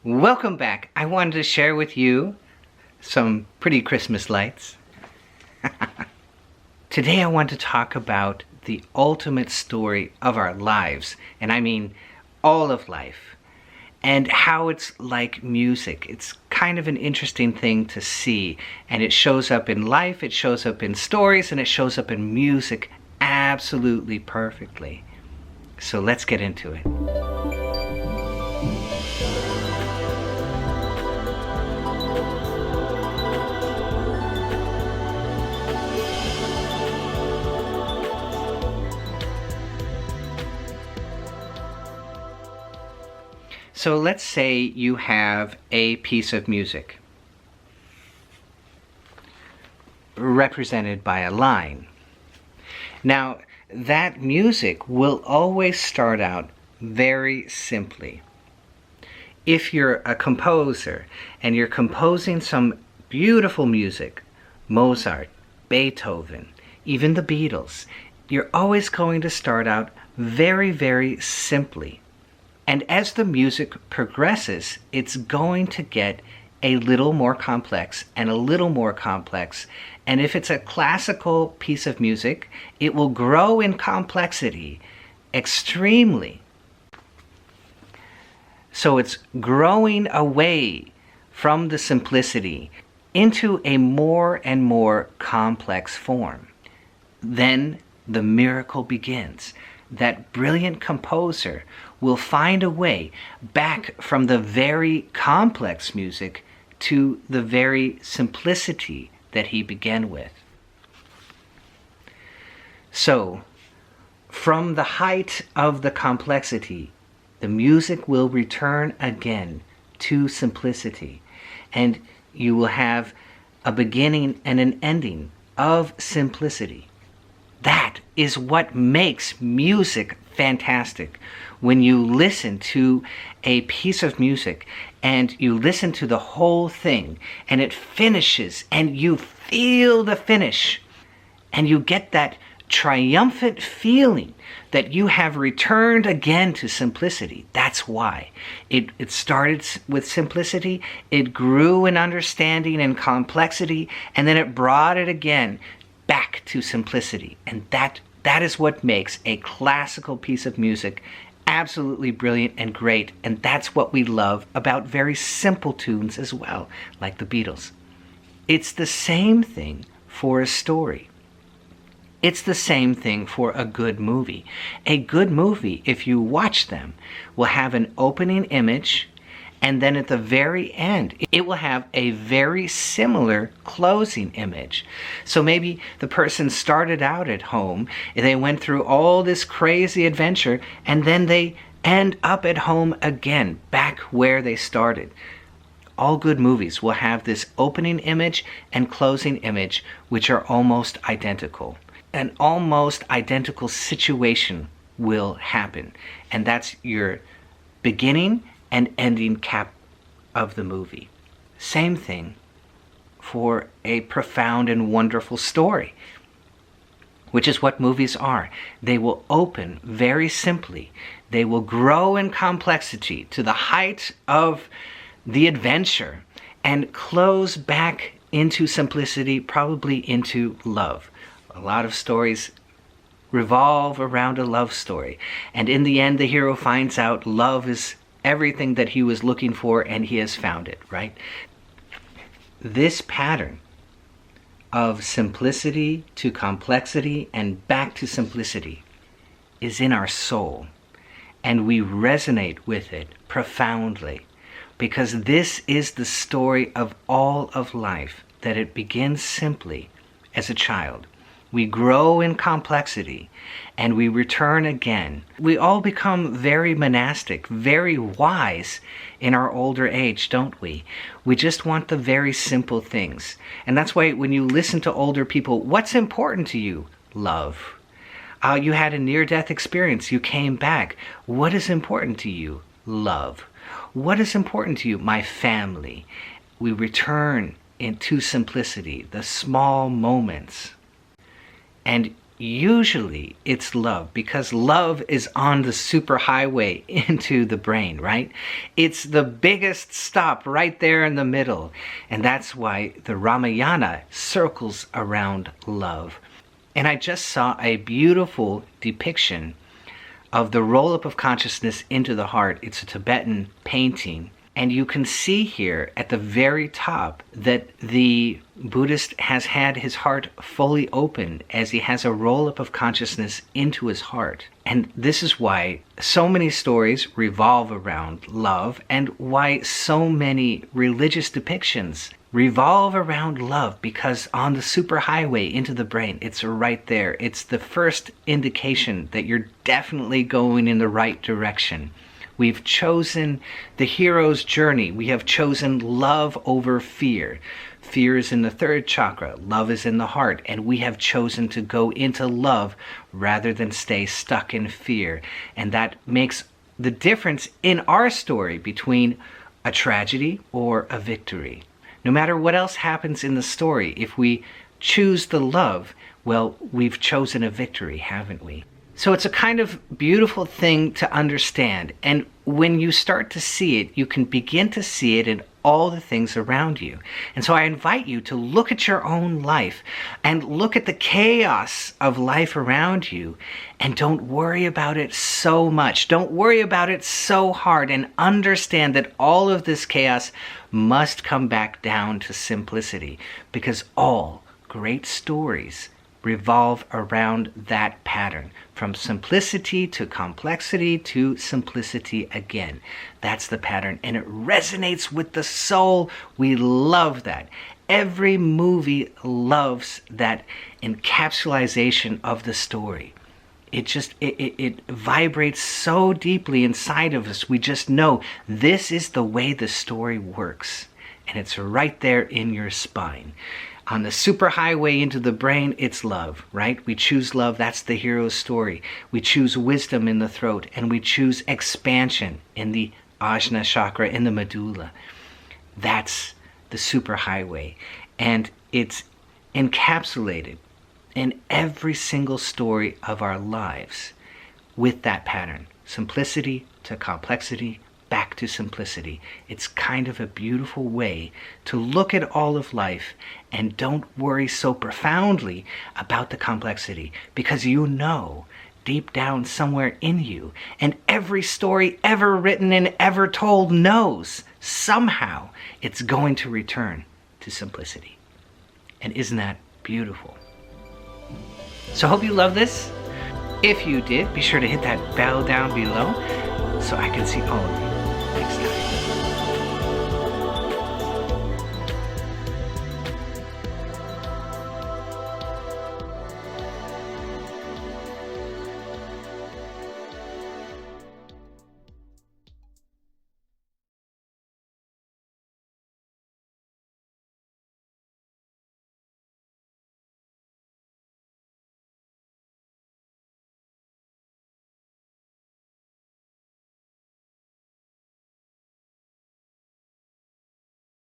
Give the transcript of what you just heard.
Welcome back. I wanted to share with you some pretty Christmas lights. Today I want to talk about the ultimate story of our lives, and I mean all of life, and how it's like music. It's kind of an interesting thing to see, and it shows up in life, it shows up in stories, and it shows up in music absolutely perfectly. So let's get into it. So let's say you have a piece of music represented by a line. Now, that music will always start out very simply. If you're a composer and you're composing some beautiful music, Mozart, Beethoven, even the Beatles, you're always going to start out very, very simply. And as the music progresses, it's going to get a little more complex and a little more complex. And if it's a classical piece of music, it will grow in complexity extremely. So it's growing away from the simplicity into a more and more complex form. Then the miracle begins. That brilliant composer will find a way back from the very complex music to the very simplicity that he began with. So, from the height of the complexity, the music will return again to simplicity, and you will have a beginning and an ending of simplicity. That is what makes music fantastic. When you listen to a piece of music and you listen to the whole thing and it finishes and you feel the finish and you get that triumphant feeling that you have returned again to simplicity. That's why. It started with simplicity, it grew in understanding and complexity, and then it brought it again back to simplicity. And that is what makes a classical piece of music absolutely brilliant and great. And that's what we love about very simple tunes as well, like the Beatles. It's the same thing for a story. It's the same thing for a good movie. A good movie, if you watch them, will have an opening image, and then at the very end, it will have a very similar closing image. So maybe the person started out at home, and they went through all this crazy adventure, and then they end up at home again, back where they started. All good movies will have this opening image and closing image, which are almost identical. An almost identical situation will happen, and that's your beginning and ending cap of the movie. Same thing for a profound and wonderful story, which is what movies are. They will open very simply. They will grow in complexity to the height of the adventure and close back into simplicity, probably into love. A lot of stories revolve around a love story, and in the end the hero finds out love is everything that he was looking for, and he has found it, right? This pattern of simplicity to complexity and back to simplicity is in our soul, and we resonate with it profoundly, because this is the story of all of life, that it begins simply as a child. We grow in complexity, and we return again. We all become very monastic, very wise in our older age, don't we? We just want the very simple things. And that's why when you listen to older people, what's important to you? Love. You had a near-death experience. You came back. What is important to you? Love. What is important to you? My family. We return into simplicity, the small moments. And usually it's love, because love is on the superhighway into the brain, right? It's the biggest stop right there in the middle. And that's why the Ramayana circles around love. And I just saw a beautiful depiction of the roll-up of consciousness into the heart. It's a Tibetan painting. And you can see here at the very top that the Buddhist has had his heart fully opened as he has a roll-up of consciousness into his heart. And this is why so many stories revolve around love, and why so many religious depictions revolve around love, because on the superhighway into the brain, it's right there. It's the first indication that you're definitely going in the right direction. We've chosen the hero's journey. We have chosen love over fear. Fear is in the third chakra. Love is in the heart. And we have chosen to go into love rather than stay stuck in fear. And that makes the difference in our story between a tragedy or a victory. No matter what else happens in the story, if we choose the love, well, we've chosen a victory, haven't we? So it's a kind of beautiful thing to understand. And when you start to see it, you can begin to see it in all the things around you. And so I invite you to look at your own life and look at the chaos of life around you, and don't worry about it so much. Don't worry about it so hard, and understand that all of this chaos must come back down to simplicity, because all great stories revolve around that pattern, from simplicity to complexity to simplicity again. That's the pattern, and it resonates with the soul. We love that. Every movie loves that encapsulation of the story. It vibrates so deeply inside of us. We just know this is the way the story works, and it's right there in your spine. On the superhighway into the brain, it's love, right? We choose love. That's the hero's story. We choose wisdom in the throat, and we choose expansion in the Ajna chakra, in the medulla. That's the superhighway. And it's encapsulated in every single story of our lives with that pattern. Simplicity to complexity, back to simplicity. It's kind of a beautiful way to look at all of life, and don't worry so profoundly about the complexity, because you know deep down somewhere in you, and every story ever written and ever told knows somehow it's going to return to simplicity. And isn't that beautiful? So I hope you love this. If you did, be sure to hit that bell down below so I can see all of you next time.